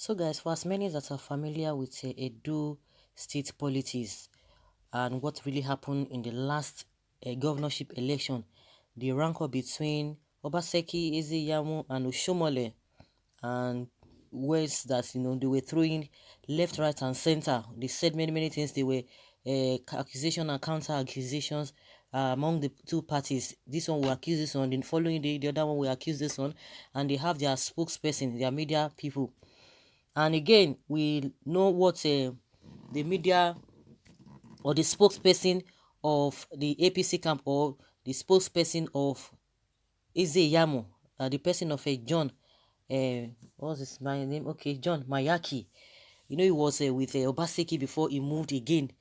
So guys, for as many that are familiar with Edo state politics and what really happened in the last governorship election, the rancor between Obaseki, Iyamu and Oshomole, and words that they were throwing left, right and center. They said many things. They were accusation and counter accusations among the two parties. This one will accuse this one, then following the other one will accuse this one, and they have their spokesperson, their media people. And again, we know what the media or the spokesperson of the APC camp or the spokesperson of Iyamu, the person of a John, what's his my name? Okay, John Mayaki. He was with Obaseki before he moved again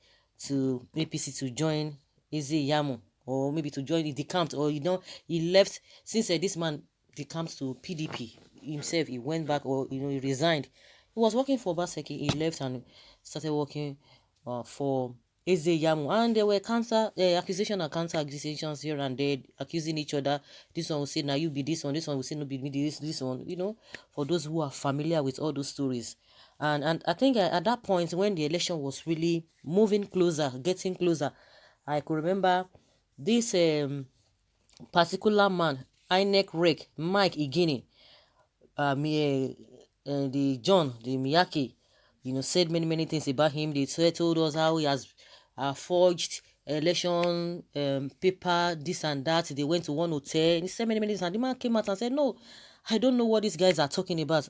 to APC to join Iyamu, or maybe to join the camp, or he left since this man decamped to PDP himself. He went back, or he resigned. He was working for Obaseki. He left and started working for Iyamu, and there were accusation and counter accusations here and there, accusing each other. This one will say, "Now you be this one." This one will say, "No, be me this one." For those who are familiar with all those stories. And I think at that point when the election was really moving closer, getting closer, I could remember this particular man, ATRØC1TIES, Mike Igini, the Mayaki, said many things about him. They told us how he has forged election paper, this and that. They went to one hotel. And he said many things, and the man came out and said, "No, I don't know what these guys are talking about."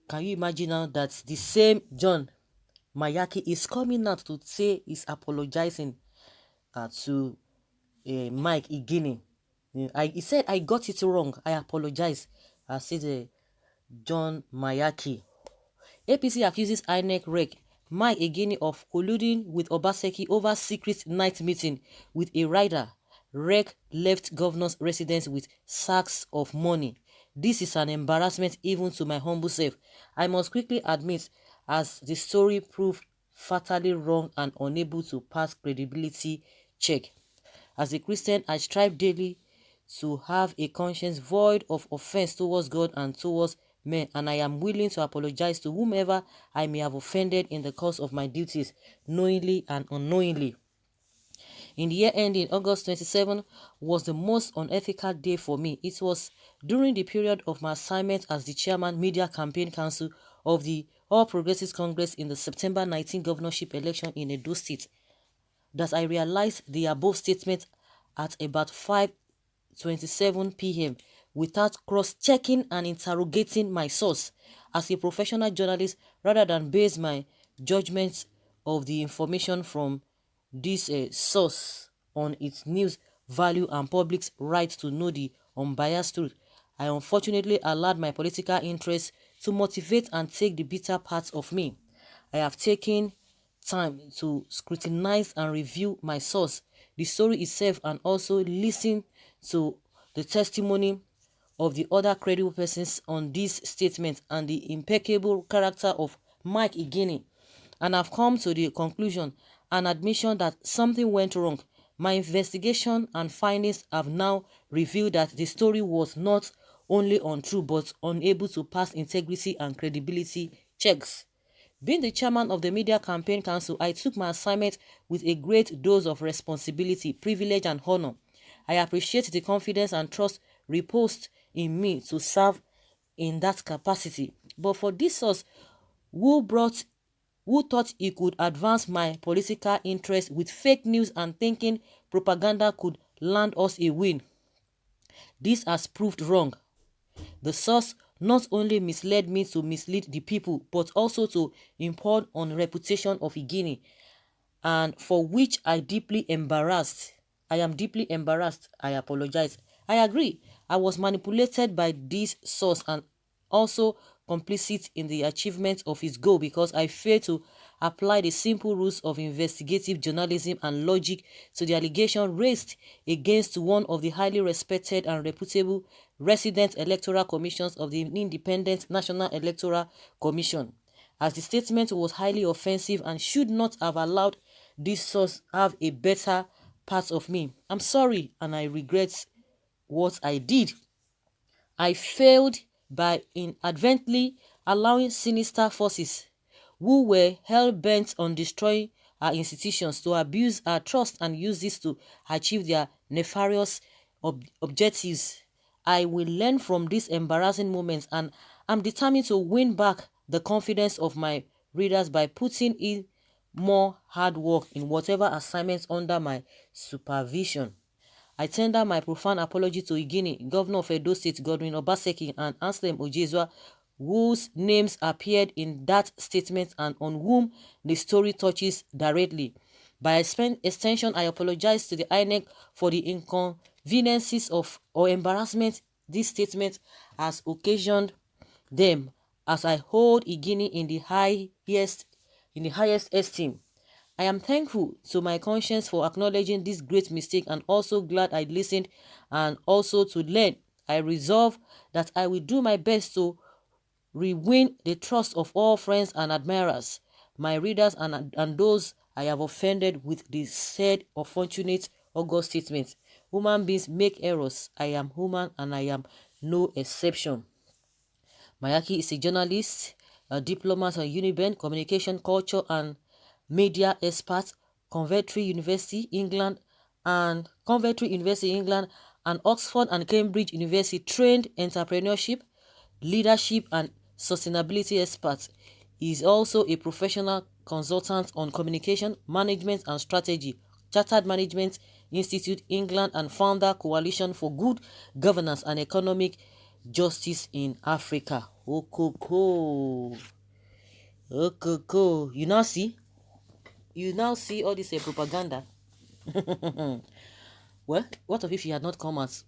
Can you imagine now that the same John Mayaki is coming out to say he's apologizing to Mike Igini? He said, "I got it wrong. I apologize." Said John Mayaki. APC accuses INEC Mike Igini of colluding with Obaseki over secret night meeting with a rider. REC left governor's residence with sacks of money. "This is an embarrassment even to my humble self. I must quickly admit, as the story proved fatally wrong and unable to pass credibility check. As a Christian, I strive daily to have a conscience void of offense towards God and towards men, and I am willing to apologize to whomever I may have offended in the course of my duties, knowingly and unknowingly. In the year ending August 27 was the most unethical day for me. It was during the period of my assignment as the chairman Media Campaign Council of the All Progressives Congress in the September 19 governorship election in Edo State that I realized the above statement at about 5:27 p.m. without cross-checking and interrogating my source as a professional journalist, rather than base my judgment of the information from this source on its news value and public's right to know the unbiased truth. I unfortunately allowed my political interests to motivate and take the bitter parts of me. I have taken time to scrutinize and review my source, the story itself, and also listen to the testimony of the other credible persons on this statement and the impeccable character of Mike Igini, and I've come to the conclusion and admission that something went wrong. My investigation and findings have now revealed that the story was not only untrue but unable to pass integrity and credibility checks. Being the chairman of the Media Campaign Council, I took my assignment with a great dose of responsibility, privilege, and honor. I appreciate the confidence and trust reposed in me to serve in that capacity. But for this source who thought he could advance my political interest with fake news and thinking propaganda could land us a win, this has proved wrong. The source not only misled me to mislead the people, but also to impugn on the reputation of Igini, and for which I am deeply embarrassed. I apologize. I agree. I was manipulated by this source and also complicit in the achievement of his goal because I failed to apply the simple rules of investigative journalism and logic to the allegation raised against one of the highly respected and reputable resident electoral commissions of the Independent National Electoral Commission, as the statement was highly offensive and should not have allowed this source have a better part of me. I'm sorry and I regret what I did. I failed by inadvertently allowing sinister forces who were hell-bent on destroying our institutions to abuse our trust and use this to achieve their nefarious objectives. I will learn from these embarrassing moments, and I'm determined to win back the confidence of my readers by putting in more hard work in whatever assignments under my supervision. I tender my profound apology to Igini, Governor of Edo State, Godwin Obaseki, and Anselm Ojezwa, whose names appeared in that statement and on whom the story touches directly. By extension, I apologize to the INEC for the inconveniences of or embarrassment this statement has occasioned them, as I hold Igini in the highest esteem. I am thankful to my conscience for acknowledging this great mistake, and also glad I listened and also to learn. I resolve that I will do my best to re-win the trust of all friends and admirers, my readers, and those I have offended with the said unfortunate August statement. Human beings make errors. I am human and I am no exception. Mayaki is a journalist, a diplomat on Uniben, communication, culture, and media expert, Coventry University, England, and Oxford and Cambridge University trained entrepreneurship, leadership, and sustainability expert. He is also a professional consultant on communication, management, and strategy, Chartered Management Institute, England, and founder Coalition for Good Governance and Economic Justice in Africa. Okoko. Okoko. You now see all this propaganda. Well, what if he had not come out?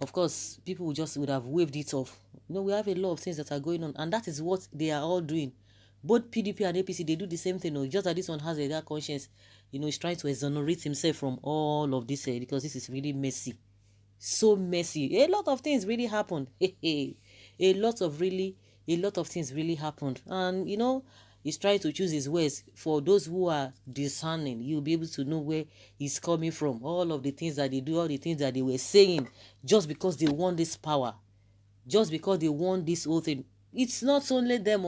Of course, people would have waved it off. We have a lot of things that are going on, and that is what they are all doing. Both PDP and APC, they do the same thing. Just that this one has a dark conscience. He's trying to exonerate himself from all of this because this is really messy. So messy. A lot of things really happened. a lot of things really happened. And he's trying to choose his words. For those who are discerning, you'll be able to know where he's coming from. All of the things that they do, all the things that they were saying, just because they want this power, just because they want this whole thing. It's not only them,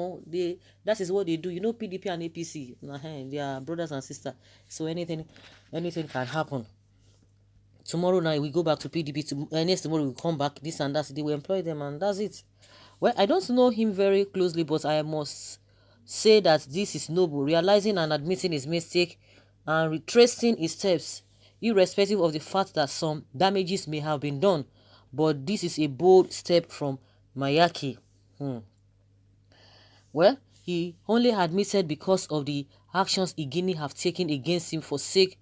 that is what they do. PDP and APC, they are brothers and sisters. So anything can happen. Tomorrow night we go back to PDP. Next tomorrow we come back. This and that. They will employ them, and that's it. Well, I don't know him very closely, but I must say that this is noble, realizing and admitting his mistake and retracing his steps, irrespective of the fact that some damages may have been done. But this is a bold step from Mayaki. Well, he only admitted because of the actions Igini have taken against him for fake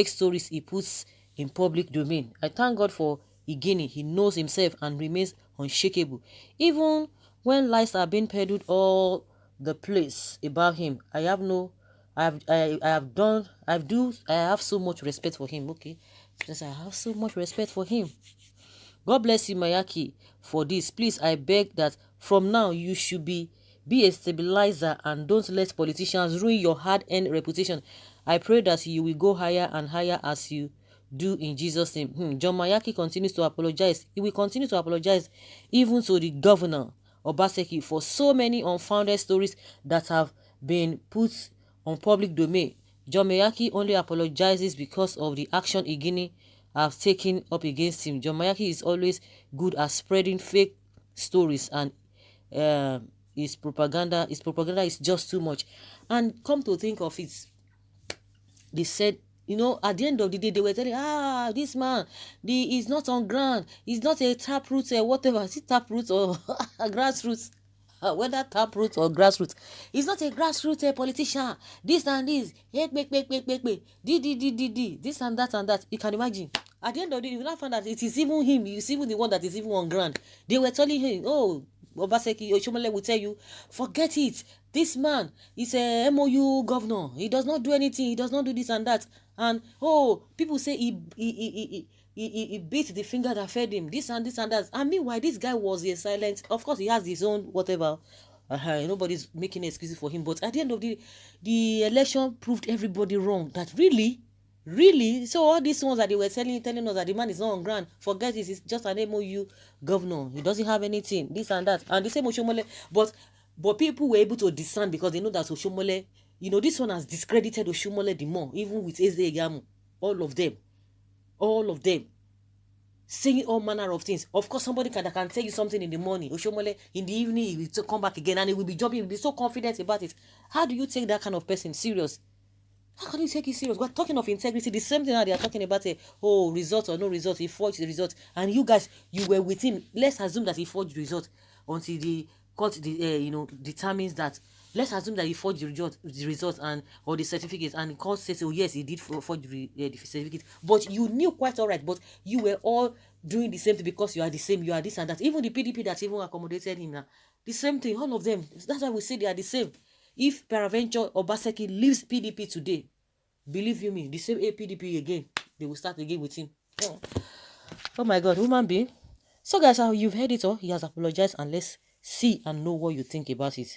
stories he puts in public domain. I thank God for Igini. He knows himself and remains unshakable. Even when lies are being peddled all the place about him, I have so much respect for him. Okay, yes, I have so much respect for him. God bless you, Mayaki, for this. Please, I beg that from now you should be a stabilizer and don't let politicians ruin your hard-earned reputation. I pray that you will go higher and higher as you do in Jesus' name. John Mayaki continues to apologize. He will continue to apologize even to the governor, Obaseki, for so many unfounded stories that have been put on public domain. John Mayaki only apologizes because of the action Igini have taken up against him. John Mayaki is always good at spreading fake stories, and his propaganda is just too much. And come to think of it, they said, at the end of the day, they were telling, this man, he's not on ground, he's not a taproot, whatever, is it taproot or grassroots? Whether taproot or grassroots, he's not a grassroots politician. This and this, this and that. You can imagine. At the end of the day, you will not find that it is even him. He's even the one that is even on ground. They were telling him, Obaseki, Oshomole will tell you, forget it. This man is a MOU governor. He does not do anything. He does not do this and that. And people say he beat the finger that fed him. This and this and that. And meanwhile, this guy was a silent. Of course, he has his own whatever. Nobody's making excuses for him. But at the end of the election proved everybody wrong. That really. So all these ones that they were telling us that the man is not on ground, forget it, it's just an MOU governor. He doesn't have anything, this and that. And the same Oshomole, but But people were able to discern because they know that Oshomole, this one has discredited Oshomole the more, even with Eze Iyamu. All of them, saying all manner of things. Of course, somebody can tell you something in the morning, Oshomole, in the evening, he will come back again and he will be jumping, he will be so confident about it. How do you take that kind of person serious? How can you take it serious? We're talking of integrity. The same thing now they are talking about result or no result. He forged the result. And you guys, you were with him. Let's assume that he forged the result until the court determines that. Let's assume that he forged the result and or the certificate, and the court says, oh yes, he did forge the certificate. But you knew quite all right, but you were all doing the same thing because you are the same, you are this and that. Even the PDP that even accommodated him now, the same thing, all of them. That's why we say they are the same. If peradventure Obaseki leaves PDP today, believe you me, the same PDP again, they will start again with him. Oh my God, human being. So guys, you've heard it all. He has apologized, and let's see and know what you think about it.